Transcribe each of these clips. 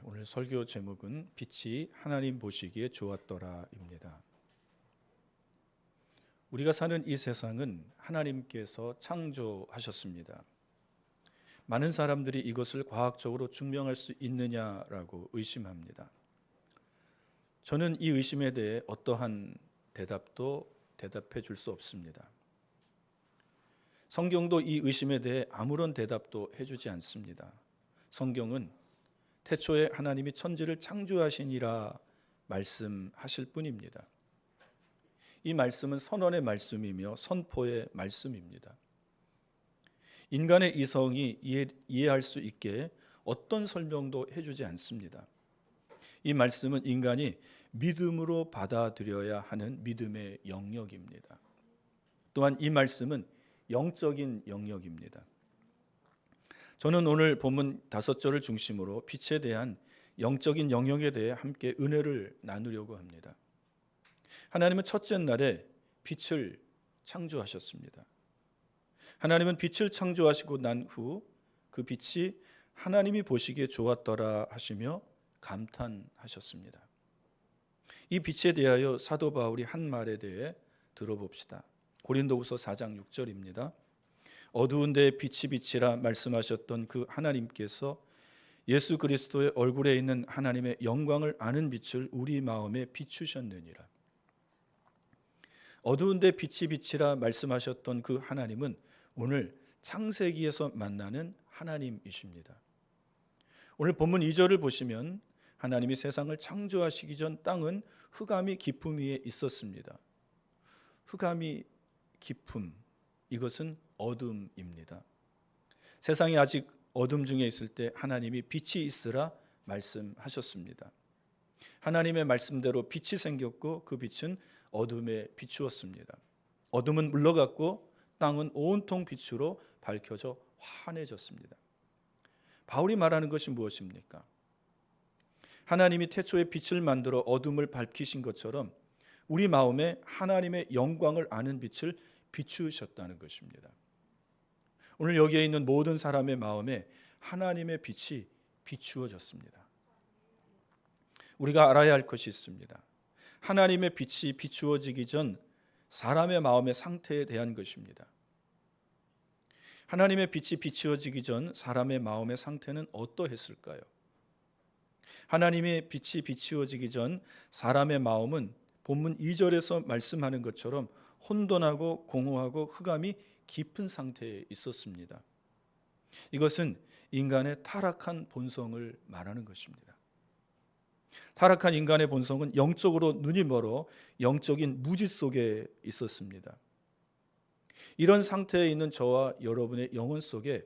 오늘 설교 제목은 빛이 하나님 보시기에 좋았더라입니다. 우리가 사는 이 세상은 하나님께서 창조하셨습니다. 많은 사람들이 이것을 과학적으로 증명할 수 있느냐라고 의심합니다. 저는 이 의심에 대해 어떠한 대답도 대답해 줄 수 없습니다. 성경도 이 의심에 대해 아무런 대답도 해주지 않습니다. 성경은 태초에 하나님이 천지를 창조하시니라 말씀하실 뿐입니다. 이 말씀은 선언의 말씀이며 선포의 말씀입니다. 인간의 이성이 이해할 수 있게 어떤 설명도 해주지 않습니다. 이 말씀은 인간이 믿음으로 받아들여야 하는 믿음의 영역입니다. 또한 이 말씀은 영적인 영역입니다. 저는 오늘 본문 5절을 중심으로 빛에 대한 영적인 영역에 대해 함께 은혜를 나누려고 합니다. 하나님은 첫째 날에 빛을 창조하셨습니다. 하나님은 빛을 창조하시고 난 후 그 빛이 하나님이 보시기에 좋았더라 하시며 감탄하셨습니다. 이 빛에 대하여 사도 바울이 한 말에 대해 들어봅시다. 고린도후서 4장 6절입니다. 어두운 데에 빛이 비치라 말씀하셨던 그 하나님께서 예수 그리스도의 얼굴에 있는 하나님의 영광을 아는 빛을 우리 마음에 비추셨느니라. 어두운 데 빛이 비치라 말씀하셨던 그 하나님은 오늘 창세기에서 만나는 하나님이십니다. 오늘 본문 2절을 보시면 하나님이 세상을 창조하시기 전 땅은 흑암이 깊음 위에 있었습니다. 흑암이 깊음, 이것은 어둠입니다. 세상이 아직 어둠 중에 있을 때 하나님이 빛이 있으라 말씀하셨습니다. 하나님의 말씀대로 빛이 생겼고 그 빛은 어둠에 비추었습니다. 어둠은 물러갔고 땅은 온통 빛으로 밝혀져 환해졌습니다. 바울이 말하는 것이 무엇입니까? 하나님이 태초에 빛을 만들어 어둠을 밝히신 것처럼 우리 마음에 하나님의 영광을 아는 빛을 비추셨다는 것입니다. 오늘 여기에 있는 모든 사람의 마음에 하나님의 빛이 비추어졌습니다. 우리가 알아야 할 것이 있습니다. 하나님의 빛이 비추어지기 전 사람의 마음의 상태에 대한 것입니다. 하나님의 빛이 비추어지기 전 사람의 마음의 상태는 어떠했을까요? 하나님의 빛이 비추어지기 전 사람의 마음은 본문 2절에서 말씀하는 것처럼 혼돈하고 공허하고 흑암이 깊은 상태에 있었습니다. 이것은 인간의 타락한 본성을 말하는 것입니다. 타락한 인간의 본성은 영적으로 눈이 멀어 영적인 무지 속에 있었습니다. 이런 상태에 있는 저와 여러분의 영혼 속에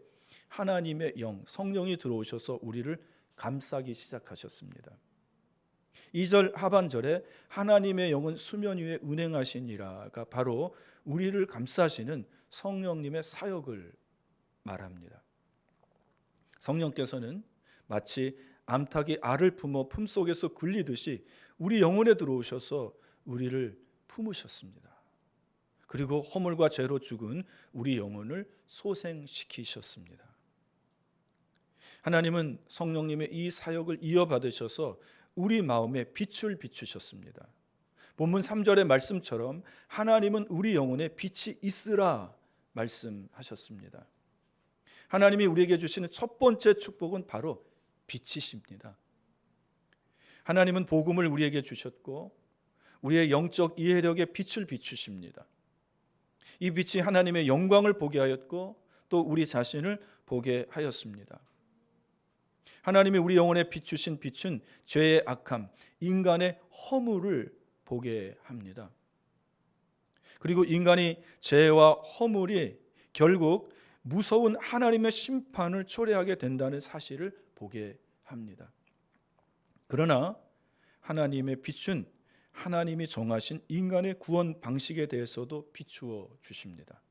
하나님의 영, 성령이 들어오셔서 우리를 감싸기 시작하셨습니다. 2절 하반절에 하나님의 영은 수면 위에 운행하시니라가 바로 우리를 감싸시는 성령님의 사역을 말합니다. 성령께서는 마치 암탉이 알을 품어 품속에서 굴리듯이 우리 영혼에 들어오셔서 우리를 품으셨습니다. 그리고 허물과 죄로 죽은 우리 영혼을 소생시키셨습니다. 하나님은 성령님의 이 사역을 이어받으셔서 우리 마음에 빛을 비추셨습니다. 본문 3절의 말씀처럼 하나님은 우리 영혼에 빛이 있으라 말씀하셨습니다. 하나님이 우리에게 주시는 첫 번째 축복은 바로 빛이십니다. 하나님은 복음을 우리에게 주셨고 우리의 영적 이해력에 빛을 비추십니다. 이 빛이 하나님의 영광을 보게 하였고 또 우리 자신을 보게 하였습니다. 하나님이 우리 영혼에 비추신 빛은 죄의 악함, 인간의 허물을 보게 합니다. 그리고 인간이 죄와 허물이 결국 무서운 하나님의 심판을 초래하게 된다는 사실을 보게 합니다. 그러나 하나님의 빛은 하나님이 정하신 인간의 구원 방식에 대해서도 비추어 주십니다.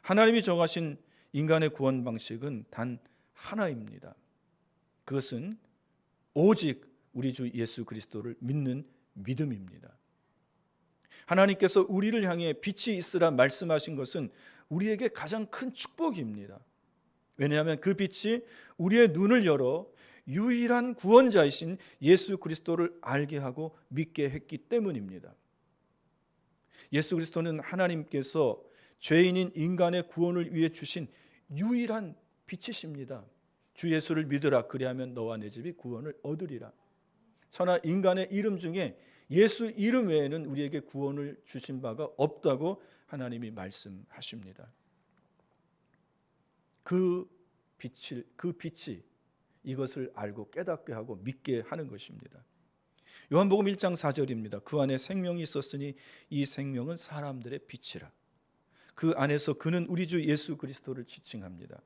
하나님이 정하신 인간의 구원 방식은 단 하나입니다. 그것은 오직 우리 주 예수 그리스도를 믿는 믿음입니다. 하나님께서 우리를 향해 빛이 있으라 말씀하신 것은 우리에게 가장 큰 축복입니다. 왜냐하면 그 빛이 우리의 눈을 열어 유일한 구원자이신 예수 그리스도를 알게 하고 믿게 했기 때문입니다. 예수 그리스도는 하나님께서 죄인인 인간의 구원을 위해 주신 유일한 빛이십니다. 주 예수를 믿으라, 그리하면 너와 내 집이 구원을 얻으리라. 천하 인간의 이름 중에 예수 이름 외에는 우리에게 구원을 주신 바가 없다고 하나님이 말씀하십니다. 그 빛이 이것을 알고 깨닫게 하고 믿게 하는 것입니다. 요한복음 1장 4절입니다. 그 안에 생명이 있었으니 이 생명은 사람들의 빛이라. 그 안에서 그는 우리 주 예수 그리스도를 지칭합니다.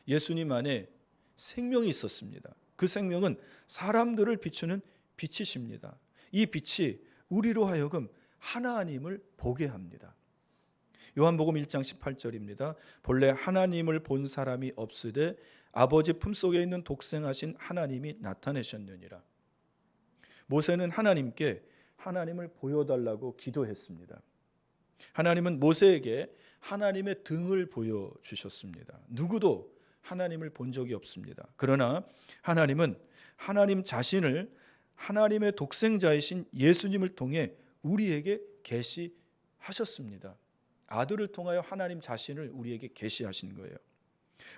예수님 안에 생명이 있었습니다. 그 생명은 사람들을 비추는 빛이십니다. 이 빛이 우리로 하여금 하나님을 보게 합니다. 요한복음 1장 18절입니다. 본래 하나님을 본 사람이 없으되 아버지 품속에 있는 독생하신 하나님이 나타내셨느니라. 모세는 하나님께 하나님을 보여달라고 기도했습니다. 하나님은 모세에게 하나님의 등을 보여주셨습니다. 누구도 하나님을 본 적이 없습니다. 그러나 하나님은 하나님 자신을 하나님의 독생자이신 예수님을 통해 우리에게 계시하셨습니다. 아들을 통하여 하나님 자신을 우리에게 계시하신 거예요.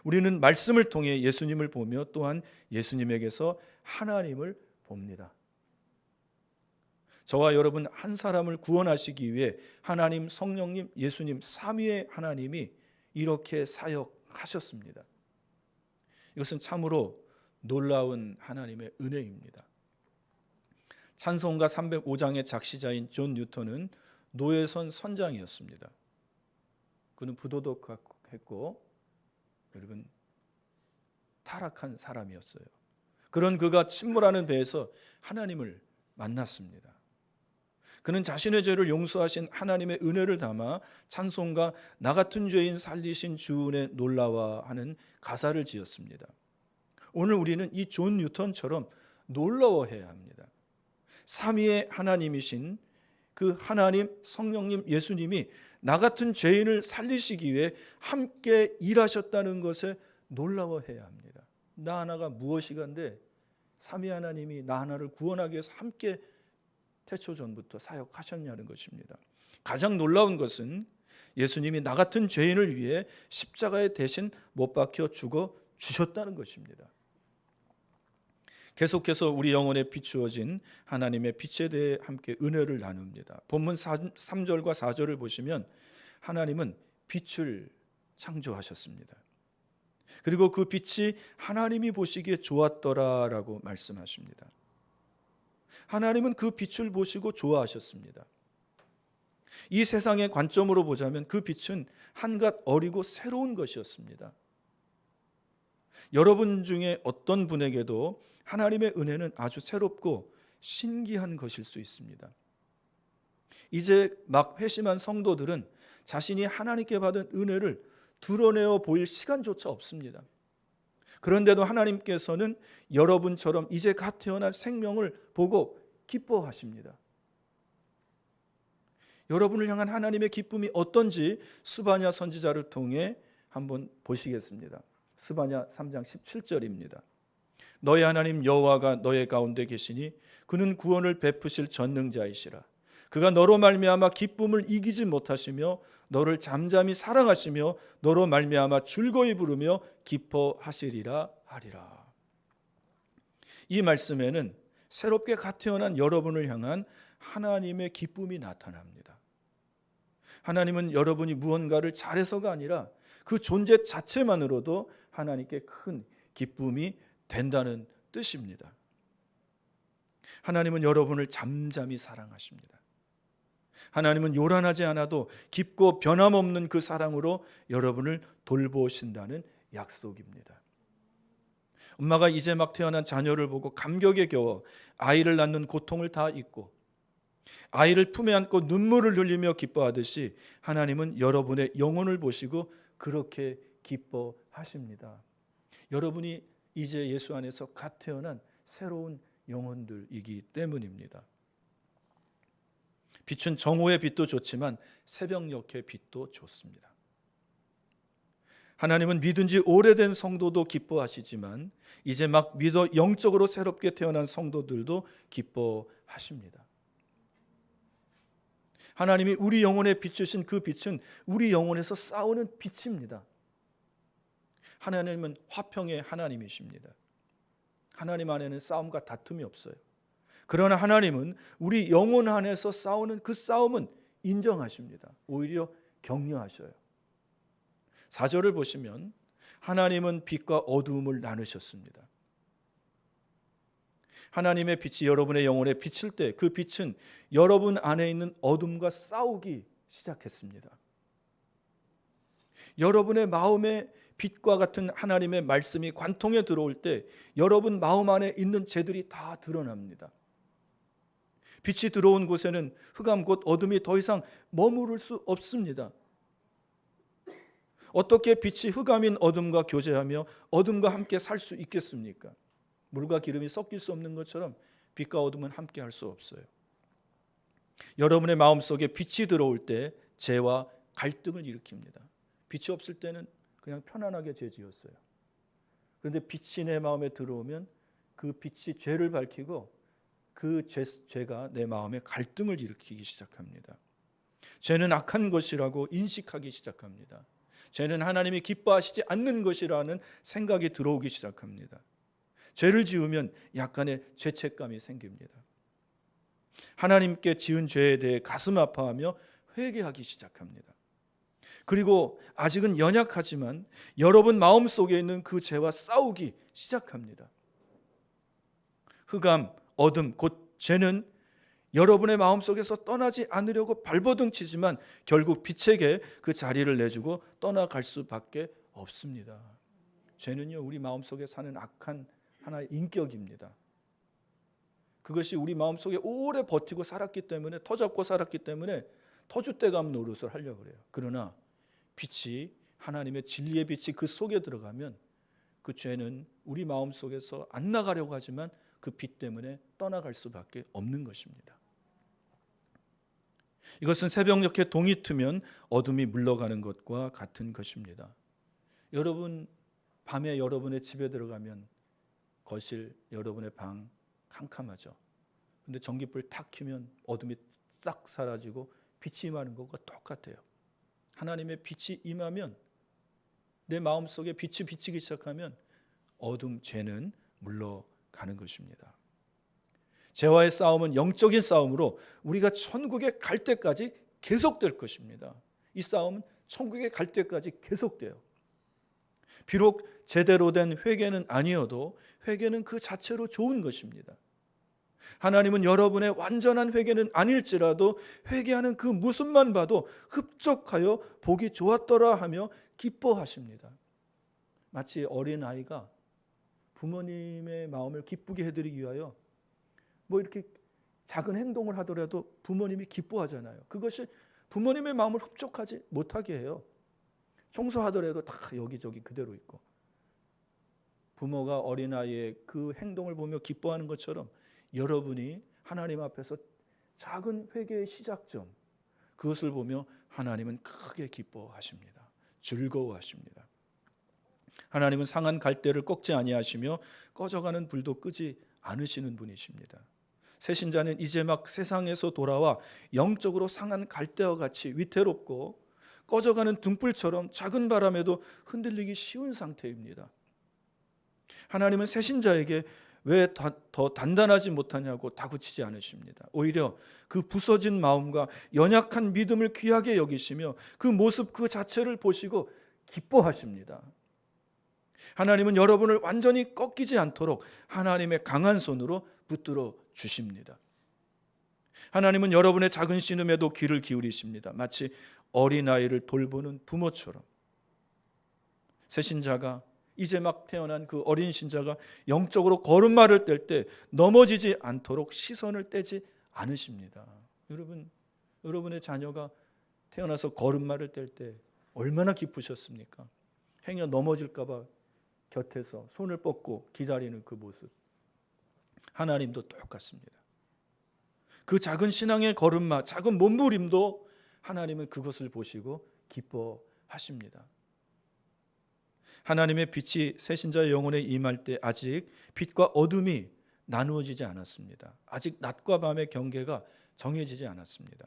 우리는 말씀을 통해 예수님을 보며 또한 예수님에게서 하나님을 봅니다. 저와 여러분 한 사람을 구원하시기 위해 하나님, 성령님, 예수님 삼위의 하나님이 이렇게 사역하셨습니다. 이것은 참으로 놀라운 하나님의 은혜입니다. 찬송가 305장의 작시자인 존 뉴턴은 노예선 선장이었습니다. 그는 부도덕했고 여러분 타락한 사람이었어요. 그런 그가 침몰하는 배에서 하나님을 만났습니다. 그는 자신의 죄를 용서하신 하나님의 은혜를 담아 찬송가 나 같은 죄인 살리신 주은혜 놀라워하는 가사를 지었습니다. 오늘 우리는 이 존 뉴턴처럼 놀라워해야 합니다. 삼위의 하나님이신 그 하나님, 성령님, 예수님이 나 같은 죄인을 살리시기 위해 함께 일하셨다는 것에 놀라워해야 합니다. 나 하나가 무엇이간데 삼위 하나님이 나 하나를 구원하기 위해서 함께 태초 전부터 사역하셨냐는 것입니다. 가장 놀라운 것은 예수님이 나 같은 죄인을 위해 십자가에 대신 못 박혀 죽어 주셨다는 것입니다. 계속해서 우리 영혼에 비추어진 하나님의 빛에 대해 함께 은혜를 나눕니다. 본문 3절과 4절을 보시면 하나님은 빛을 창조하셨습니다. 그리고 그 빛이 하나님이 보시기에 좋았더라라고 말씀하십니다. 하나님은 그 빛을 보시고 좋아하셨습니다. 이 세상의 관점으로 보자면 그 빛은 한갓 어리고 새로운 것이었습니다. 여러분 중에 어떤 분에게도 하나님의 은혜는 아주 새롭고 신기한 것일 수 있습니다. 이제 막 회심한 성도들은 자신이 하나님께 받은 은혜를 드러내어 보일 시간조차 없습니다. 그런데도 하나님께서는 여러분처럼 이제 갓 태어난 생명을 보고 기뻐하십니다. 여러분을 향한 하나님의 기쁨이 어떤지 스바냐 선지자를 통해 한번 보시겠습니다. 스바냐 3장 17절입니다. 너의 하나님 여호와가 너의 가운데 계시니 그는 구원을 베푸실 전능자이시라. 그가 너로 말미암아 기쁨을 이기지 못하시며 너를 잠잠히 사랑하시며 너로 말미암아 즐거이 부르며 기뻐하시리라 하리라. 이 말씀에는 새롭게 갓 태어난 여러분을 향한 하나님의 기쁨이 나타납니다. 하나님은 여러분이 무언가를 잘해서가 아니라 그 존재 자체만으로도 하나님께 큰 기쁨이 된다는 뜻입니다. 하나님은 여러분을 잠잠히 사랑하십니다. 하나님은 요란하지 않아도 깊고 변함없는 그 사랑으로 여러분을 돌보신다는 약속입니다. 엄마가 이제 막 태어난 자녀를 보고 감격에 겨워 아이를 낳는 고통을 다 잊고 아이를 품에 안고 눈물을 흘리며 기뻐하듯이 하나님은 여러분의 영혼을 보시고 그렇게 기뻐하십니다. 여러분이 이제 예수 안에서 갓 태어난 새로운 영혼들이기 때문입니다. 빛은 정오의 빛도 좋지만 새벽녘의 빛도 좋습니다. 하나님은 믿은 지 오래된 성도도 기뻐하시지만 이제 막 믿어 영적으로 새롭게 태어난 성도들도 기뻐하십니다. 하나님이 우리 영혼에 비추신 그 빛은 우리 영혼에서 싸우는 빛입니다. 하나님은 화평의 하나님이십니다. 하나님 안에는 싸움과 다툼이 없어요. 그러나 하나님은 우리 영혼 안에서 싸우는 그 싸움은 인정하십니다. 오히려 격려하셔요. 4절을 보시면 하나님은 빛과 어두움을 나누셨습니다. 하나님의 빛이 여러분의 영혼에 비칠 때 그 빛은 여러분 안에 있는 어둠과 싸우기 시작했습니다. 여러분의 마음에 빛과 같은 하나님의 말씀이 관통에 들어올 때 여러분 마음 안에 있는 죄들이 다 드러납니다. 빛이 들어온 곳에는 흑암 곧 어둠이 더 이상 머무를 수 없습니다. 어떻게 빛이 흑암인 어둠과 교제하며 어둠과 함께 살 수 있겠습니까? 물과 기름이 섞일 수 없는 것처럼 빛과 어둠은 함께 할 수 없어요. 여러분의 마음속에 빛이 들어올 때 죄와 갈등을 일으킵니다. 빛이 없을 때는 그냥 편안하게 죄 지었어요. 그런데 빛이 내 마음에 들어오면 그 빛이 죄를 밝히고 그 죄가 내 마음에 갈등을 일으키기 시작합니다. 죄는 악한 것이라고 인식하기 시작합니다. 죄는 하나님이 기뻐하시지 않는 것이라는 생각이 들어오기 시작합니다. 죄를 지으면 약간의 죄책감이 생깁니다. 하나님께 지은 죄에 대해 가슴 아파하며 회개하기 시작합니다. 그리고 아직은 연약하지만 여러분 마음속에 있는 그 죄와 싸우기 시작합니다. 흑암, 어둠, 곧 죄는 여러분의 마음속에서 떠나지 않으려고 발버둥치지만 결국 빛에게 그 자리를 내주고 떠나갈 수밖에 없습니다. 죄는요, 우리 마음속에 사는 악한 하나의 인격입니다. 그것이 우리 마음속에 오래 버티고 살았기 때문에, 터잡고 살았기 때문에 터줏대감 노릇을 하려고 그래요. 그러나 빛이, 하나님의 진리의 빛이 그 속에 들어가면 그 죄는 우리 마음속에서 안 나가려고 하지만 그 빛 때문에 떠나갈 수밖에 없는 것입니다. 이것은 새벽녘에 동이 트면 어둠이 물러가는 것과 같은 것입니다. 여러분, 밤에 여러분의 집에 들어가면 거실, 여러분의 방 캄캄하죠. 근데 전기불 탁 켜면 어둠이 싹 사라지고 빛이 임하는 것과 똑같아요. 하나님의 빛이 임하면, 내 마음속에 빛이 비치기 시작하면 어둠, 죄는 물러가는 것입니다. 죄와의 싸움은 영적인 싸움으로 우리가 천국에 갈 때까지 계속될 것입니다. 이 싸움은 천국에 갈 때까지 계속돼요. 비록 제대로 된 회개는 아니어도 회개는 그 자체로 좋은 것입니다. 하나님은 여러분의 완전한 회개는 아닐지라도 회개하는 그 모습만 봐도 흡족하여 보기 좋았더라 하며 기뻐하십니다. 마치 어린아이가 부모님의 마음을 기쁘게 해드리기 위하여 뭐 이렇게 작은 행동을 하더라도 부모님이 기뻐하잖아요. 그것이 부모님의 마음을 흡족하지 못하게 해요. 청소하더라도 다 여기저기 그대로 있고, 부모가 어린아이의 그 행동을 보며 기뻐하는 것처럼 여러분이 하나님 앞에서 작은 회개의 시작점, 그것을 보며 하나님은 크게 기뻐하십니다. 즐거워하십니다. 하나님은 상한 갈대를 꺾지 아니하시며 꺼져가는 불도 끄지 않으시는 분이십니다. 새신자는 이제 막 세상에서 돌아와 영적으로 상한 갈대와 같이 위태롭고 꺼져가는 등불처럼 작은 바람에도 흔들리기 쉬운 상태입니다. 하나님은 새신자에게 왜 더 단단하지 못하냐고 다그치지 않으십니다. 오히려 그 부서진 마음과 연약한 믿음을 귀하게 여기시며 그 모습 그 자체를 보시고 기뻐하십니다. 하나님은 여러분을 완전히 꺾이지 않도록 하나님의 강한 손으로 붙들어 주십니다. 하나님은 여러분의 작은 신음에도 귀를 기울이십니다. 마치 어린아이를 돌보는 부모처럼. 새신자가, 이제 막 태어난 그 어린 신자가 영적으로 걸음마를 뗄 때 넘어지지 않도록 시선을 떼지 않으십니다. 여러분의 자녀가 태어나서 걸음마를 뗄 때 얼마나 기쁘셨습니까? 행여 넘어질까 봐 곁에서 손을 뻗고 기다리는 그 모습. 하나님도 똑같습니다. 그 작은 신앙의 걸음마, 작은 몸부림도 하나님은 그것을 보시고 기뻐하십니다. 하나님의 빛이 새신자의 영혼에 임할 때 아직 빛과 어둠이 나누어지지 않았습니다. 아직 낮과 밤의 경계가 정해지지 않았습니다.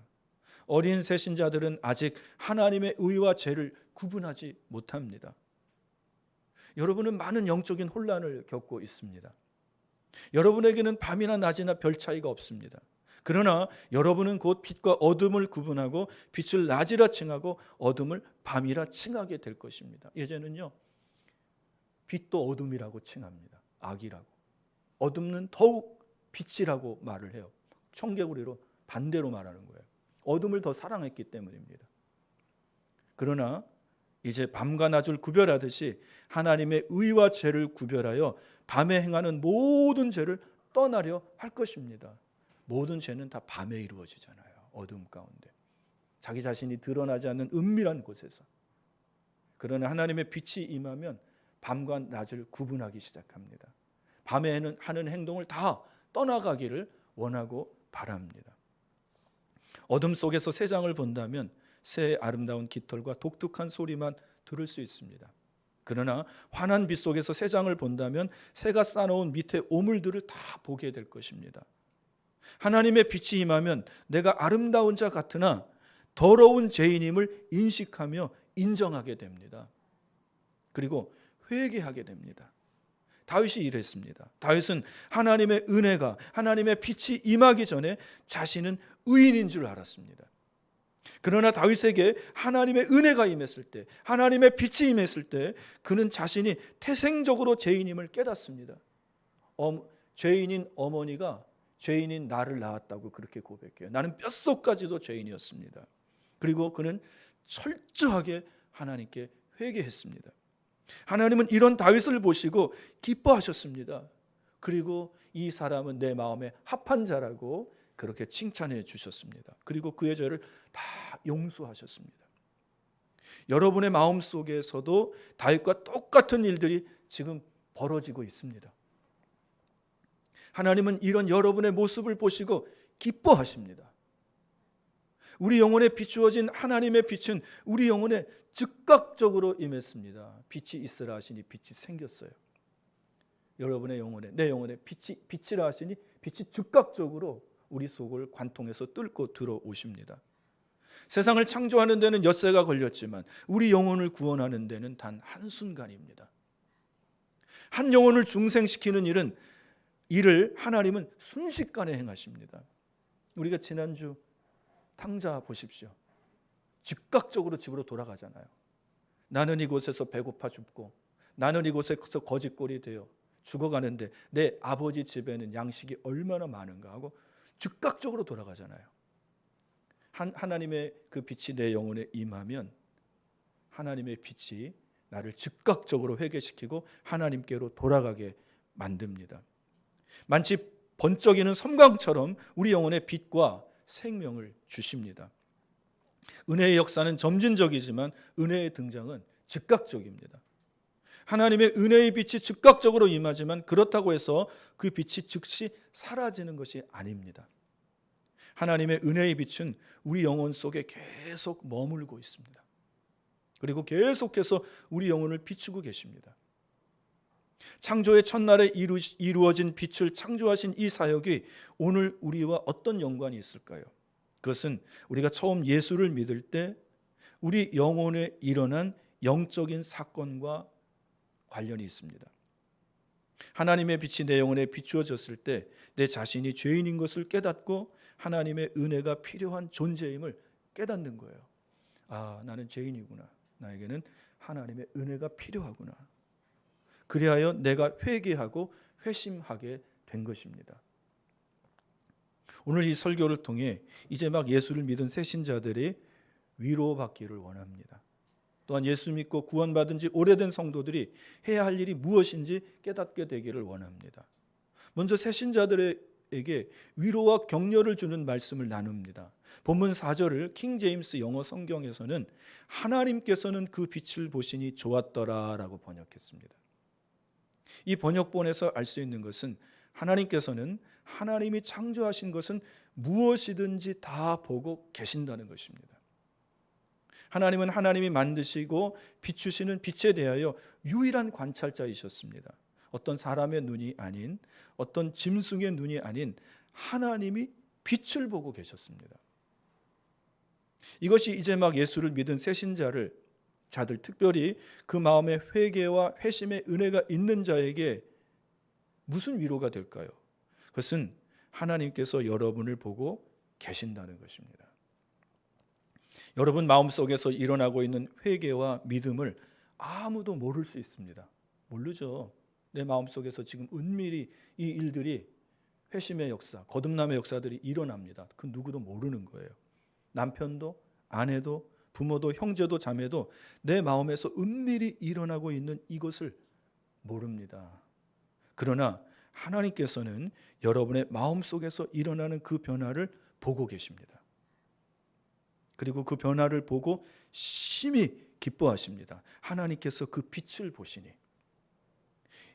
어린 새신자들은 아직 하나님의 의와 죄를 구분하지 못합니다. 여러분은 많은 영적인 혼란을 겪고 있습니다. 여러분에게는 밤이나 낮이나 별 차이가 없습니다. 그러나 여러분은 곧 빛과 어둠을 구분하고 빛을 낮이라 칭하고 어둠을 밤이라 칭하게 될 것입니다. 예전은요, 빛도 어둠이라고 칭합니다. 악이라고. 어둠은 더욱 빛이라고 말을 해요. 청개구리로 반대로 말하는 거예요. 어둠을 더 사랑했기 때문입니다. 그러나 이제 밤과 낮을 구별하듯이 하나님의 의와 죄를 구별하여 밤에 행하는 모든 죄를 떠나려 할 것입니다. 모든 죄는 다 밤에 이루어지잖아요. 어둠 가운데. 자기 자신이 드러나지 않는 은밀한 곳에서. 그러나 하나님의 빛이 임하면 밤과 낮을 구분하기 시작합니다. 밤에 하는 행동을 다 떠나가기를 원하고 바랍니다. 어둠 속에서 새장을 본다면 새의 아름다운 깃털과 독특한 소리만 들을 수 있습니다. 그러나 환한 빛 속에서 새장을 본다면 새가 쌓아놓은 밑에 오물들을 다 보게 될 것입니다. 하나님의 빛이 임하면 내가 아름다운 자 같으나 더러운 죄인임을 인식하며 인정하게 됩니다. 그리고 회개하게 됩니다. 다윗이 이랬습니다. 다윗은 하나님의 은혜가, 하나님의 빛이 임하기 전에 자신은 의인인 줄 알았습니다. 그러나 다윗에게 하나님의 은혜가 임했을 때, 하나님의 빛이 임했을 때 그는 자신이 태생적으로 죄인임을 깨닫습니다. 죄인인 어머니가 죄인인 나를 낳았다고 그렇게 고백해요. 나는 뼛속까지도 죄인이었습니다. 그리고 그는 철저하게 하나님께 회개했습니다. 하나님은 이런 다윗을 보시고 기뻐하셨습니다. 그리고 이 사람은 내 마음에 합한 자라고 그렇게 칭찬해 주셨습니다. 그리고 그의 죄를 다 용서하셨습니다. 여러분의 마음 속에서도 다윗과 똑같은 일들이 지금 벌어지고 있습니다. 하나님은 이런 여러분의 모습을 보시고 기뻐하십니다. 우리 영혼에 비추어진 하나님의 빛은 우리 영혼에 즉각적으로 임했습니다. 빛이 있으라 하시니 빛이 생겼어요. 여러분의 영혼에, 내 영혼에 빛이라 하시니 빛이 즉각적으로 우리 속을 관통해서 뚫고 들어오십니다. 세상을 창조하는 데는 엿새가 걸렸지만 우리 영혼을 구원하는 데는 단 한순간입니다. 한 영혼을 중생시키는 일을 하나님은 순식간에 행하십니다. 우리가 지난주 탕자 보십시오. 즉각적으로 집으로 돌아가잖아요. 나는 이곳에서 배고파 죽고 나는 이곳에서 거짓골이 되어 죽어가는데 내 아버지 집에는 양식이 얼마나 많은가 하고 즉각적으로 돌아가잖아요. 하나님의 그 빛이 내 영혼에 임하면 하나님의 빛이 나를 즉각적으로 회개시키고 하나님께로 돌아가게 만듭니다. 마치 번쩍이는 섬광처럼 우리 영혼에 빛과 생명을 주십니다. 은혜의 역사는 점진적이지만 은혜의 등장은 즉각적입니다. 하나님의 은혜의 빛이 즉각적으로 임하지만 그렇다고 해서 그 빛이 즉시 사라지는 것이 아닙니다. 하나님의 은혜의 빛은 우리 영혼 속에 계속 머물고 있습니다. 그리고 계속해서 우리 영혼을 비추고 계십니다. 창조의 첫날에 이루어진 빛을 창조하신 이 사역이 오늘 우리와 어떤 연관이 있을까요? 그것은 우리가 처음 예수를 믿을 때 우리 영혼에 일어난 영적인 사건과 관련이 있습니다. 하나님의 빛이 내 영혼에 비추어졌을 때 내 자신이 죄인인 것을 깨닫고 하나님의 은혜가 필요한 존재임을 깨닫는 거예요. 아, 나는 죄인이구나. 나에게는 하나님의 은혜가 필요하구나. 그리하여 내가 회개하고 회심하게 된 것입니다. 오늘 이 설교를 통해 이제 막 예수를 믿은 새신자들이 위로받기를 원합니다. 또한 예수 믿고 구원받은 지 오래된 성도들이 해야 할 일이 무엇인지 깨닫게 되기를 원합니다. 먼저 새신자들에게 위로와 격려를 주는 말씀을 나눕니다. 본문 4절을 킹 제임스 영어 성경에서는 하나님께서는 그 빛을 보시니 좋았더라라고 번역했습니다. 이 번역본에서 알 수 있는 것은 하나님께서는 하나님이 창조하신 것은 무엇이든지 다 보고 계신다는 것입니다. 하나님은 하나님이 만드시고 비추시는 빛에 대하여 유일한 관찰자이셨습니다. 어떤 사람의 눈이 아닌, 어떤 짐승의 눈이 아닌 하나님이 빛을 보고 계셨습니다. 이것이 이제 막 예수를 믿은 새신자들, 특별히 그 마음에 회개와 회심의 은혜가 있는 자에게 무슨 위로가 될까요? 그것은 하나님께서 여러분을 보고 계신다는 것입니다. 여러분 마음속에서 일어나고 있는 회개와 믿음을 아무도 모를 수 있습니다. 모르죠. 내 마음속에서 지금 은밀히 이 일들이, 회심의 역사, 거듭남의 역사들이 일어납니다. 그 누구도 모르는 거예요. 남편도, 아내도, 부모도, 형제도, 자매도 내 마음에서 은밀히 일어나고 있는 이것을 모릅니다. 그러나 하나님께서는 여러분의 마음속에서 일어나는 그 변화를 보고 계십니다. 그리고 그 변화를 보고 심히 기뻐하십니다. 하나님께서 그 빛을 보시니.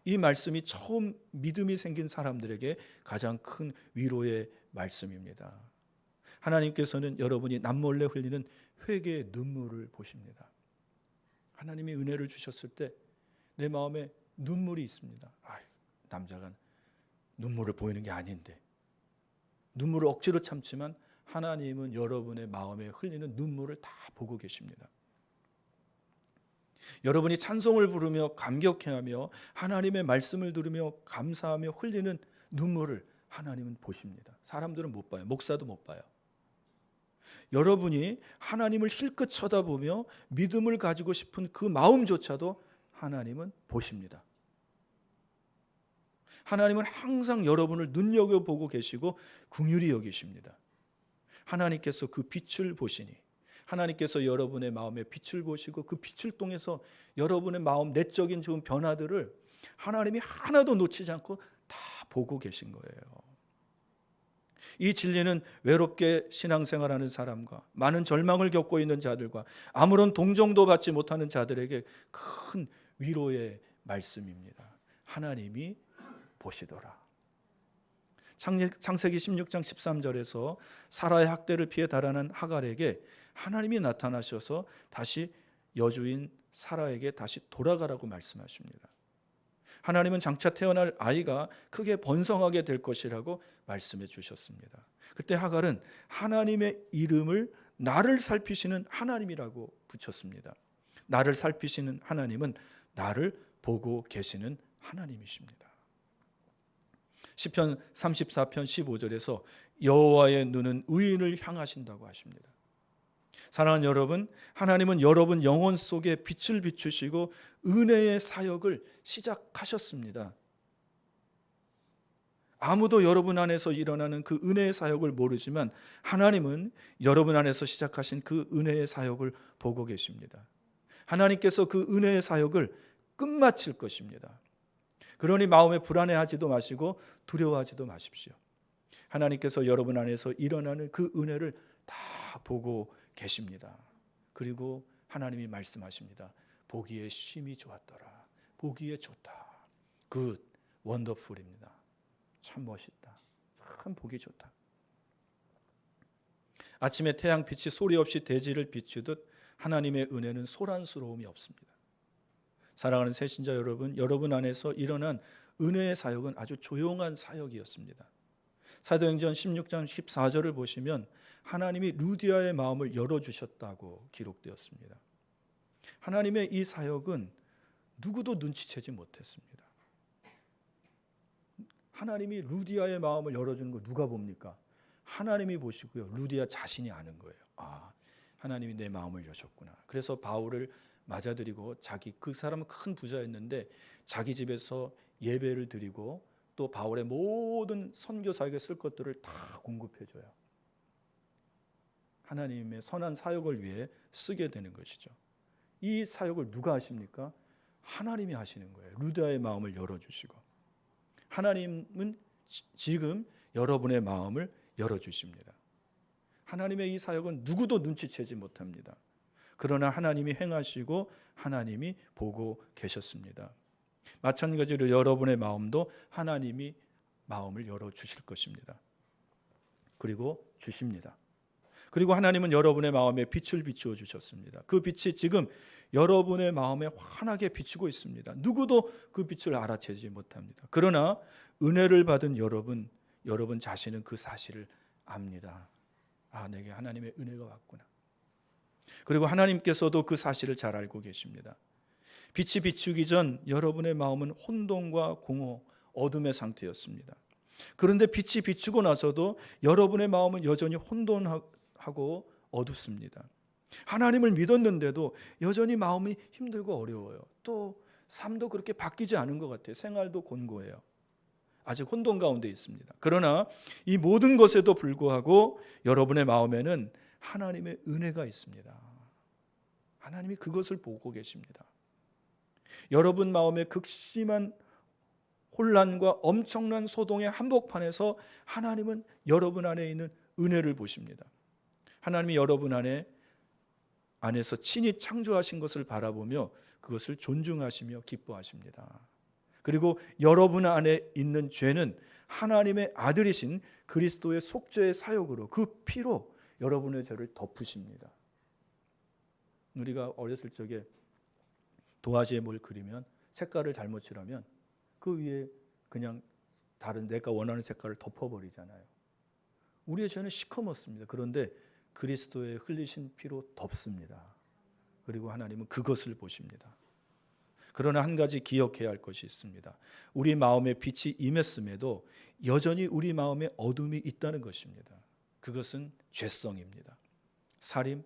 이 말씀이 처음 믿음이 생긴 사람들에게 가장 큰 위로의 말씀입니다. 하나님께서는 여러분이 남몰래 흘리는 회개의 눈물을 보십니다. 하나님이 은혜를 주셨을 때 내 마음에 눈물이 있습니다. 남자가 눈물을 보이는 게 아닌데, 눈물을 억지로 참지만 하나님은 여러분의 마음에 흘리는 눈물을 다 보고 계십니다. 여러분이 찬송을 부르며 감격해하며 하나님의 말씀을 들으며 감사하며 흘리는 눈물을 하나님은 보십니다. 사람들은 못 봐요. 목사도 못 봐요. 여러분이 하나님을 힐끗 쳐다보며 믿음을 가지고 싶은 그 마음조차도 하나님은 보십니다. 하나님은 항상 여러분을 눈여겨보고 계시고 긍휼히 여기십니다. 하나님께서 그 빛을 보시니, 하나님께서 여러분의 마음에 빛을 보시고 그 빛을 통해서 여러분의 마음 내적인 좋은 변화들을 하나님이 하나도 놓치지 않고 다 보고 계신 거예요. 이 진리는 외롭게 신앙생활하는 사람과 많은 절망을 겪고 있는 자들과 아무런 동정도 받지 못하는 자들에게 큰 위로의 말씀입니다. 하나님이 보시더라. 창세기 16장 13절에서 사라의 학대를 피해 달아난 하갈에게 하나님이 나타나셔서 다시 여주인 사라에게 다시 돌아가라고 말씀하십니다. 하나님은 장차 태어날 아이가 크게 번성하게 될 것이라고 말씀해 주셨습니다. 그때 하갈은 하나님의 이름을 나를 살피시는 하나님이라고 붙였습니다. 나를 살피시는 하나님은 나를 보고 계시는 하나님이십니다. 시편 34편 15절에서 여호와의 눈은 의인을 향하신다고 하십니다. 사랑하는 여러분, 하나님은 여러분 영혼 속에 빛을 비추시고 은혜의 사역을 시작하셨습니다. 아무도 여러분 안에서 일어나는 그 은혜의 사역을 모르지만 하나님은 여러분 안에서 시작하신 그 은혜의 사역을 보고 계십니다. 하나님께서 그 은혜의 사역을 끝마칠 것입니다. 그러니 마음에 불안해하지도 마시고 두려워하지도 마십시오. 하나님께서 여러분 안에서 일어나는 그 은혜를 다 보고 계십니다. 그리고 하나님이 말씀하십니다. 보기에 심히 좋았더라. 보기에 좋다. 굿, 원더풀입니다. 참 멋있다. 참 보기 좋다. 아침에 태양빛이 소리 없이 대지를 비추듯 하나님의 은혜는 소란스러움이 없습니다. 사랑하는 새신자 여러분, 여러분 안에서 일어난 은혜의 사역은 아주 조용한 사역이었습니다. 사도행전 16장 14절을 보시면 하나님이 루디아의 마음을 열어주셨다고 기록되었습니다. 하나님의 이 사역은 누구도 눈치채지 못했습니다. 하나님이 루디아의 마음을 열어주는 거 누가 봅니까? 하나님이 보시고요. 루디아 자신이 아는 거예요. 하나님이 내 마음을 여셨구나. 그래서 바울을 맞아들이고 그 사람은 큰 부자였는데 자기 집에서 예배를 드리고 또 바울의 모든 선교 사역에 쓸 것들을 다 공급해줘요. 하나님의 선한 사역을 위해 쓰게 되는 것이죠. 이 사역을 누가 하십니까? 하나님이 하시는 거예요. 루디아의 마음을 열어주시고 하나님은 지금 여러분의 마음을 열어주십니다. 하나님의 이 사역은 누구도 눈치채지 못합니다. 그러나 하나님이 행하시고 하나님이 보고 계셨습니다. 마찬가지로 여러분의 마음도 하나님이 마음을 열어주실 것입니다. 그리고 주십니다. 그리고 하나님은 여러분의 마음에 빛을 비추어 주셨습니다. 그 빛이 지금 여러분의 마음에 환하게 비추고 있습니다. 누구도 그 빛을 알아채지 못합니다. 그러나 은혜를 받은 여러분 자신은 그 사실을 압니다. 아, 내게 하나님의 은혜가 왔구나. 그리고 하나님께서도 그 사실을 잘 알고 계십니다. 빛이 비추기 전 여러분의 마음은 혼돈과 공허, 어둠의 상태였습니다. 그런데 빛이 비추고 나서도 여러분의 마음은 여전히 혼돈하고 어둡습니다. 하나님을 믿었는데도 여전히 마음이 힘들고 어려워요. 또 삶도 그렇게 바뀌지 않은 것 같아요. 생활도 곤고해요. 아직 혼돈 가운데 있습니다. 그러나 이 모든 것에도 불구하고 여러분의 마음에는 하나님의 은혜가 있습니다. 하나님이 그것을 보고 계십니다. 여러분 마음에 극심한 혼란과 엄청난 소동의 한복판에서 하나님은 여러분 안에 있는 은혜를 보십니다. 하나님이 여러분 안에서 친히 창조하신 것을 바라보며 그것을 존중하시며 기뻐하십니다. 그리고 여러분 안에 있는 죄는 하나님의 아들이신 그리스도의 속죄의 사역으로 그 피로 여러분의 죄를 덮으십니다. 우리가 어렸을 적에 도화지에 뭘 그리면 색깔을 잘못 칠하면 그 위에 그냥 다른 내가 원하는 색깔을 덮어버리잖아요. 우리의 죄는 시커멓습니다. 그런데 그리스도의 흘리신 피로 덮습니다. 그리고 하나님은 그것을 보십니다. 그러나 한 가지 기억해야 할 것이 있습니다. 우리 마음에 빛이 임했음에도 여전히 우리 마음에 어둠이 있다는 것입니다. 그것은 죄성입니다. 살인,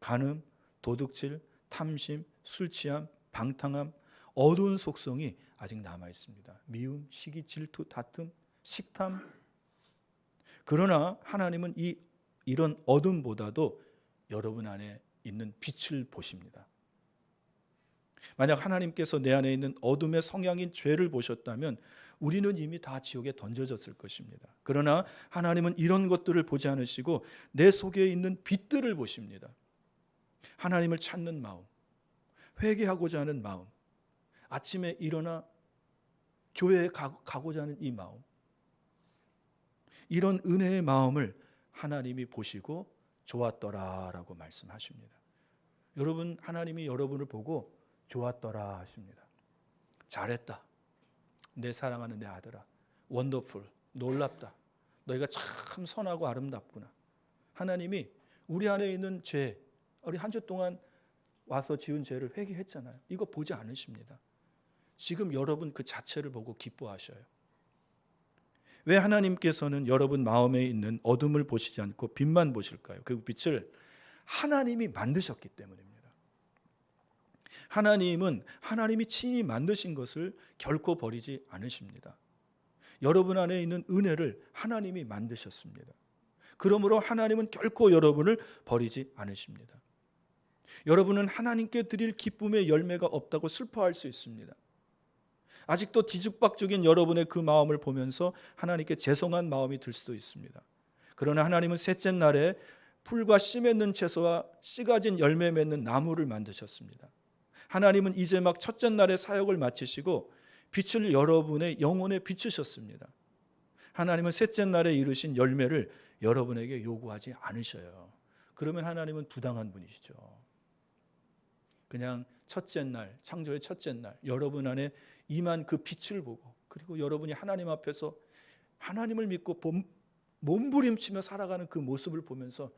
간음, 도둑질, 탐심, 술취함, 방탕함, 어두운 속성이 아직 남아 있습니다. 미움, 시기, 질투, 다툼, 식탐. 그러나 하나님은 이런 어둠보다도 여러분 안에 있는 빛을 보십니다. 만약 하나님께서 내 안에 있는 어둠의 성향인 죄를 보셨다면 우리는 이미 다 지옥에 던져졌을 것입니다. 그러나 하나님은 이런 것들을 보지 않으시고 내 속에 있는 빛들을 보십니다. 하나님을 찾는 마음, 회개하고자 하는 마음, 아침에 일어나 교회에 가고자 하는 이 마음, 이런 은혜의 마음을 하나님이 보시고 좋았더라라고 말씀하십니다. 여러분, 하나님이 여러분을 보고 좋았더라 하십니다. 잘했다. 내 사랑하는 내 아들아. 원더풀. 놀랍다. 너희가 참 선하고 아름답구나. 하나님이 우리 안에 있는 죄, 우리 한 주 동안 와서 지은 죄를 회개했잖아요. 이거 보지 않으십니다. 지금 여러분 그 자체를 보고 기뻐하셔요. 왜 하나님께서는 여러분 마음에 있는 어둠을 보시지 않고 빛만 보실까요? 그 빛을 하나님이 만드셨기 때문입니다. 하나님은 하나님이 친히 만드신 것을 결코 버리지 않으십니다. 여러분 안에 있는 은혜를 하나님이 만드셨습니다. 그러므로 하나님은 결코 여러분을 버리지 않으십니다. 여러분은 하나님께 드릴 기쁨의 열매가 없다고 슬퍼할 수 있습니다. 아직도 뒤죽박죽인 여러분의 그 마음을 보면서 하나님께 죄송한 마음이 들 수도 있습니다. 그러나 하나님은 셋째 날에 풀과 씨 맺는 채소와 씨 가진 열매 맺는 나무를 만드셨습니다. 하나님은 이제 막 첫째 날의 사역을 마치시고 빛을 여러분의 영혼에 비추셨습니다. 하나님은 셋째 날에 이루신 열매를 여러분에게 요구하지 않으셔요. 그러면 하나님은 부당한 분이시죠. 그냥 첫째 날, 창조의 첫째 날 여러분 안에 임한 그 빛을 보고, 그리고 여러분이 하나님 앞에서 하나님을 믿고 몸부림치며 살아가는 그 모습을 보면서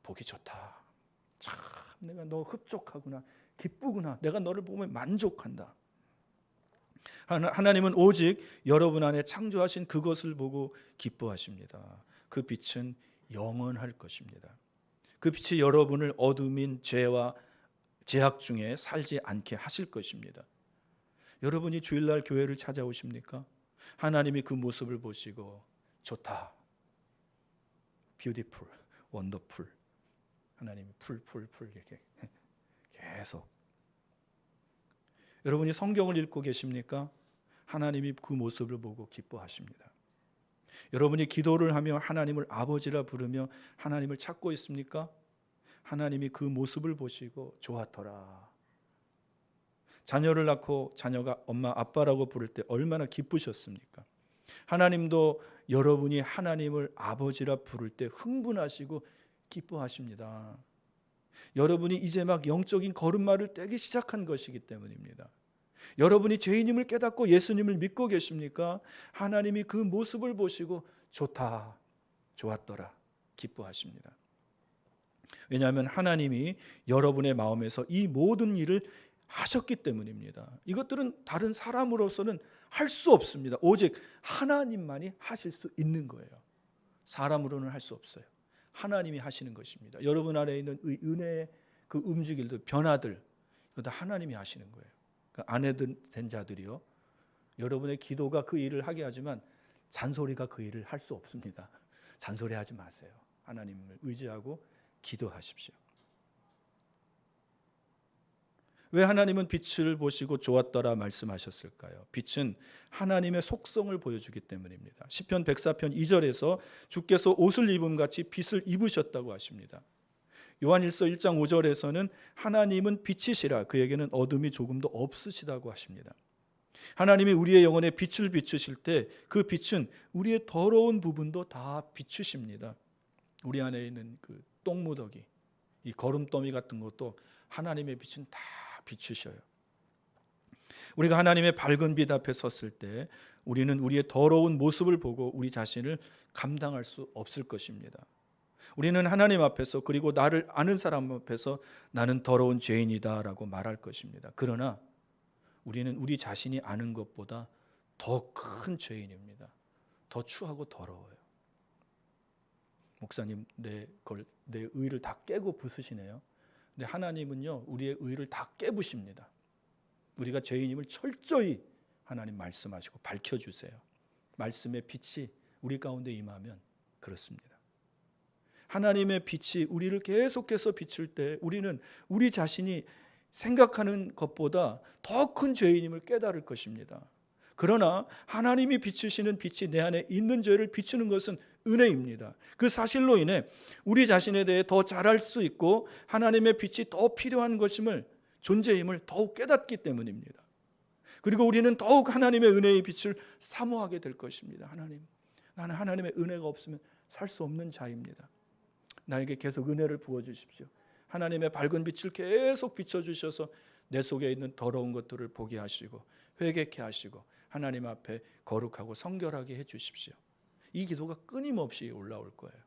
보기 좋다. 참 내가 너 흡족하구나. 기쁘구나. 내가 너를 보면 만족한다. 하나님은 오직 여러분 안에 창조하신 그것을 보고 기뻐하십니다. 그 빛은 영원할 것입니다. 그 빛이 여러분을 어둠인 죄와 죄악 중에 살지 않게 하실 것입니다. 여러분이 주일날 교회를 찾아오십니까? 하나님이 그 모습을 보시고 좋다, 뷰티풀, 원더풀, 하나님이 풀 이렇게 계속. 여러분이 성경을 읽고 계십니까? 하나님이 그 모습을 보고 기뻐하십니다. 여러분이 기도를 하며 하나님을 아버지라 부르며 하나님을 찾고 있습니까? 하나님이 그 모습을 보시고 좋았더라. 자녀를 낳고 자녀가 엄마 아빠라고 부를 때 얼마나 기쁘셨습니까? 하나님도 여러분이 하나님을 아버지라 부를 때 흥분하시고 기뻐하십니다. 여러분이 이제 막 영적인 걸음마를 떼기 시작한 것이기 때문입니다. 여러분이 죄인임을 깨닫고 예수님을 믿고 계십니까? 하나님이 그 모습을 보시고 좋다, 좋았더라 기뻐하십니다. 왜냐하면 하나님이 여러분의 마음에서 이 모든 일을 하셨기 때문입니다. 이것들은 다른 사람으로서는 할 수 없습니다. 오직 하나님만이 하실 수 있는 거예요. 사람으로는 할 수 없어요. 하나님이 하시는 것입니다. 여러분 안에 있는 은혜의 그 움직임들, 변화들, 이거 다 하나님이 하시는 거예요. 그 아내 된 자들이요, 여러분의 기도가 그 일을 하게 하지만 잔소리가 그 일을 할 수 없습니다. 잔소리하지 마세요. 하나님을 의지하고 기도하십시오. 왜 하나님은 빛을 보시고 좋았더라 말씀하셨을까요? 빛은 하나님의 속성을 보여주기 때문입니다. 시편 104편 2절에서 주께서 옷을 입음같이 빛을 입으셨다고 하십니다. 요한일서 1장 5절에서는 하나님은 빛이시라 그에게는 어둠이 조금도 없으시다고 하십니다. 하나님이 우리의 영혼에 빛을 비추실 때 그 빛은 우리의 더러운 부분도 다 비추십니다. 우리 안에 있는 그 똥무더기, 이 거름더미 같은 것도 하나님의 빛은 다 비추셔요. 우리가 하나님의 밝은 빛 앞에 섰을 때 우리는 우리의 더러운 모습을 보고 우리 자신을 감당할 수 없을 것입니다. 우리는 하나님 앞에서, 그리고 나를 아는 사람 앞에서 나는 더러운 죄인이다라고 말할 것입니다. 그러나 우리는 우리 자신이 아는 것보다 더 큰 죄인입니다. 더 추하고 더러워요. 목사님, 내 의를 다 깨고 부수시네요. 근데 하나님은요, 우리의 의를 다 깨부십니다. 우리가 죄인임을 철저히 하나님 말씀하시고 밝혀주세요. 말씀의 빛이 우리 가운데 임하면 그렇습니다. 하나님의 빛이 우리를 계속해서 비출 때 우리는 우리 자신이 생각하는 것보다 더 큰 죄인임을 깨달을 것입니다. 그러나 하나님이 비추시는 빛이 내 안에 있는 죄를 비추는 것은 은혜입니다. 그 사실로 인해 우리 자신에 대해 더 잘할 수 있고 하나님의 빛이 더 필요한 것임을, 존재임을 더욱 깨닫기 때문입니다. 그리고 우리는 더욱 하나님의 은혜의 빛을 사모하게 될 것입니다. 하나님, 나는 하나님의 은혜가 없으면 살 수 없는 자입니다. 나에게 계속 은혜를 부어주십시오. 하나님의 밝은 빛을 계속 비춰주셔서 내 속에 있는 더러운 것들을 보게 하시고 회개케 하시고 하나님 앞에 거룩하고 성결하게 해주십시오. 이 기도가 끊임없이 올라올 거예요.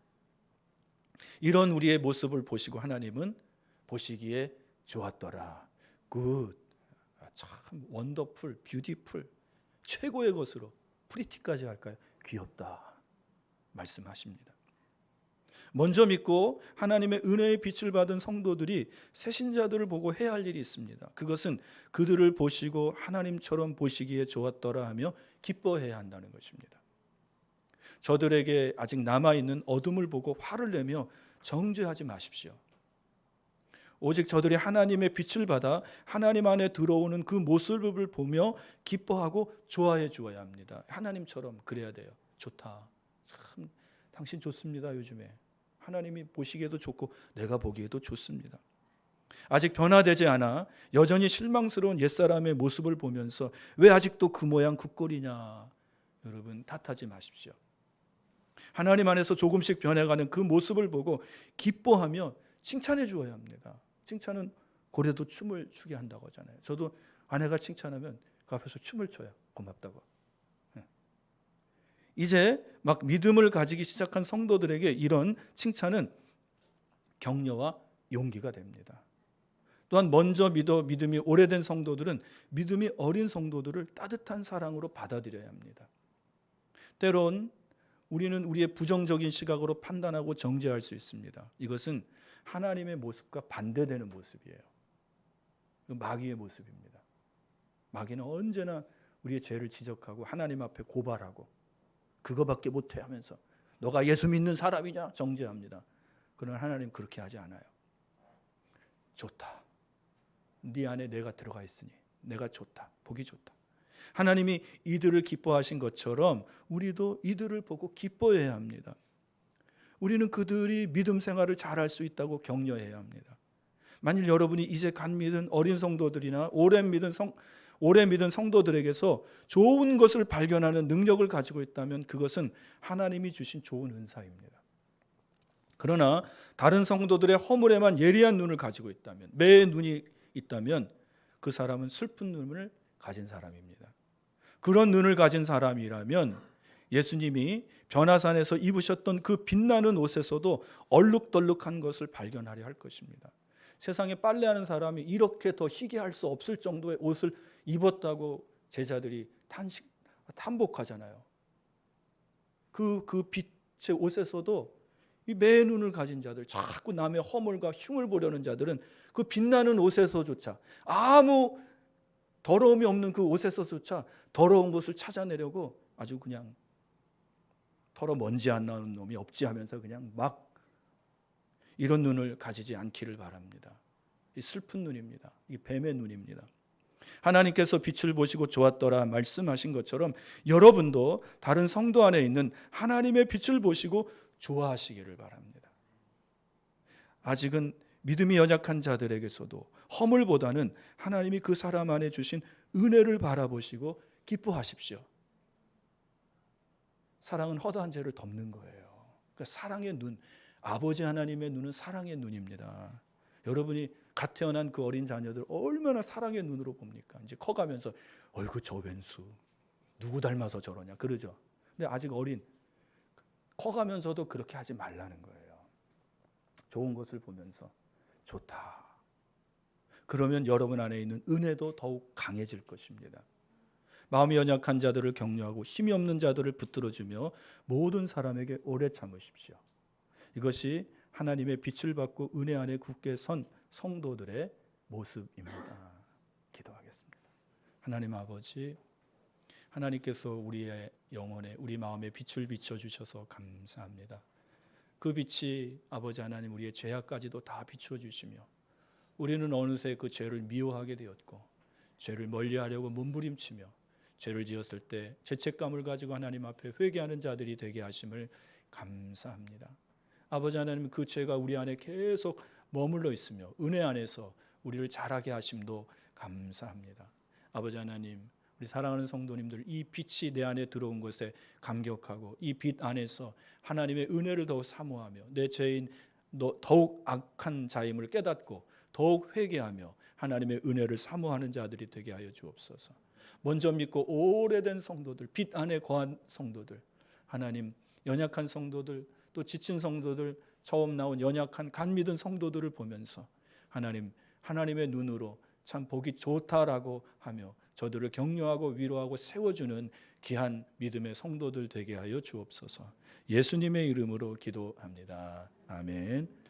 이런 우리의 모습을 보시고 하나님은 보시기에 좋았더라. 굿, 참 원더풀, 뷰티풀, 최고의 것으로 프리티까지 할까요? 귀엽다 말씀하십니다. 먼저 믿고 하나님의 은혜의 빛을 받은 성도들이 새신자들을 보고 해야 할 일이 있습니다. 그것은 그들을 보시고 하나님처럼 보시기에 좋았더라 하며 기뻐해야 한다는 것입니다. 저들에게 아직 남아있는 어둠을 보고 화를 내며 정죄하지 마십시오. 오직 저들이 하나님의 빛을 받아 하나님 안에 들어오는 그 모습을 보며 기뻐하고 좋아해 주어야 합니다. 하나님처럼 그래야 돼요. 좋다. 참 당신 좋습니다. 요즘에 하나님이 보시기에도 좋고 내가 보기에도 좋습니다. 아직 변화되지 않아 여전히 실망스러운 옛사람의 모습을 보면서 왜 아직도 그 모양 그 꼴이냐, 여러분 탓하지 마십시오. 하나님 안에서 조금씩 변해가는 그 모습을 보고 기뻐하며 칭찬해 주어야 합니다. 칭찬은 고래도 춤을 추게 한다고 하잖아요. 저도 아내가 칭찬하면 그 앞에서 춤을 춰요. 고맙다고. 이제 막 믿음을 가지기 시작한 성도들에게 이런 칭찬은 격려와 용기가 됩니다. 또한 먼저 믿음이 오래된 성도들은 믿음이 어린 성도들을 따뜻한 사랑으로 받아들여야 합니다. 때론 우리는 우리의 부정적인 시각으로 판단하고 정죄할 수 있습니다. 이것은 하나님의 모습과 반대되는 모습이에요. 마귀의 모습입니다. 마귀는 언제나 우리의 죄를 지적하고 하나님 앞에 고발하고 그거밖에 못해 하면서 너가 예수 믿는 사람이냐 정죄합니다. 그러나 하나님 그렇게 하지 않아요. 좋다. 네 안에 내가 들어가 있으니 내가 좋다. 보기 좋다. 하나님이 이들을 기뻐하신 것처럼 우리도 이들을 보고 기뻐해야 합니다. 우리는 그들이 믿음 생활을 잘할 수 있다고 격려해야 합니다. 만일 여러분이 이제 갓 믿은 어린 성도들이나 오래 믿은 성도들에게서 좋은 것을 발견하는 능력을 가지고 있다면 그것은 하나님이 주신 좋은 은사입니다. 그러나 다른 성도들의 허물에만 예리한 눈을 가지고 있다면, 매의 눈이 있다면 그 사람은 슬픈 눈을 가진 사람입니다. 그런 눈을 가진 사람이라면 예수님이 변화산에서 입으셨던 그 빛나는 옷에서도 얼룩덜룩한 것을 발견하려 할 것입니다. 세상에 빨래하는 사람이 이렇게 더 희귀할 수 없을 정도의 옷을 입었다고 제자들이 탐복하잖아요. 그 빛의 옷에서도 이 매 눈을 가진 자들, 자꾸 남의 허물과 흉을 보려는 자들은 그 빛나는 옷에서조차, 아무 더러움이 없는 그 옷에서조차 더러운 것을 찾아내려고 아주 그냥 털어 먼지 안 나는 놈이 없지 하면서 그냥 막 이런 눈을 가지지 않기를 바랍니다. 이 슬픈 눈입니다. 이 뱀의 눈입니다. 하나님께서 빛을 보시고 좋았더라 말씀하신 것처럼 여러분도 다른 성도 안에 있는 하나님의 빛을 보시고 좋아하시기를 바랍니다. 아직은 믿음이 연약한 자들에게서도 허물보다는 하나님이 그 사람 안에 주신 은혜를 바라보시고 기뻐하십시오. 사랑은 허다한 죄를 덮는 거예요. 그러니까 사랑의 눈, 아버지 하나님의 눈은 사랑의 눈입니다. 여러분이 갓 태어난 그 어린 자녀들 얼마나 사랑의 눈으로 봅니까? 이제 커가면서 어이구 저 왼수 누구 닮아서 저러냐 그러죠. 근데 아직 어린, 커가면서도 그렇게 하지 말라는 거예요. 좋은 것을 보면서 좋다. 그러면 여러분 안에 있는 은혜도 더욱 강해질 것입니다. 마음이 연약한 자들을 격려하고 힘이 없는 자들을 붙들어주며 모든 사람에게 오래 참으십시오. 이것이 하나님의 빛을 받고 은혜 안에 굳게 선 성도들의 모습입니다. 기도하겠습니다. 하나님 아버지, 하나님께서 우리의 영혼에, 우리 마음에 빛을 비춰주셔서 감사합니다. 그 빛이 아버지 하나님 우리의 죄악까지도 다 비춰주시며 우리는 어느새 그 죄를 미워하게 되었고 죄를 멀리하려고 몸부림치며 죄를 지었을 때 죄책감을 가지고 하나님 앞에 회개하는 자들이 되게 하심을 감사합니다. 아버지 하나님, 그 죄가 우리 안에 계속 머물러 있으며 은혜 안에서 우리를 자라게 하심도 감사합니다. 아버지 하나님, 우리 사랑하는 성도님들, 이 빛이 내 안에 들어온 것에 감격하고 이 빛 안에서 하나님의 은혜를 더욱 사모하며 내 죄인 더욱 악한 자임을 깨닫고 더욱 회개하며 하나님의 은혜를 사모하는 자들이 되게 하여 주옵소서. 먼저 믿고 오래된 성도들, 빛 안에 거한 성도들, 하나님 연약한 성도들, 또 지친 성도들, 처음 나온 연약한 간 믿은 성도들을 보면서 하나님, 하나님의 눈으로 참 보기 좋다라고 하며 저들을 격려하고 위로하고 세워주는 귀한 믿음의 성도들 되게 하여 주옵소서. 예수님의 이름으로 기도합니다. 아멘.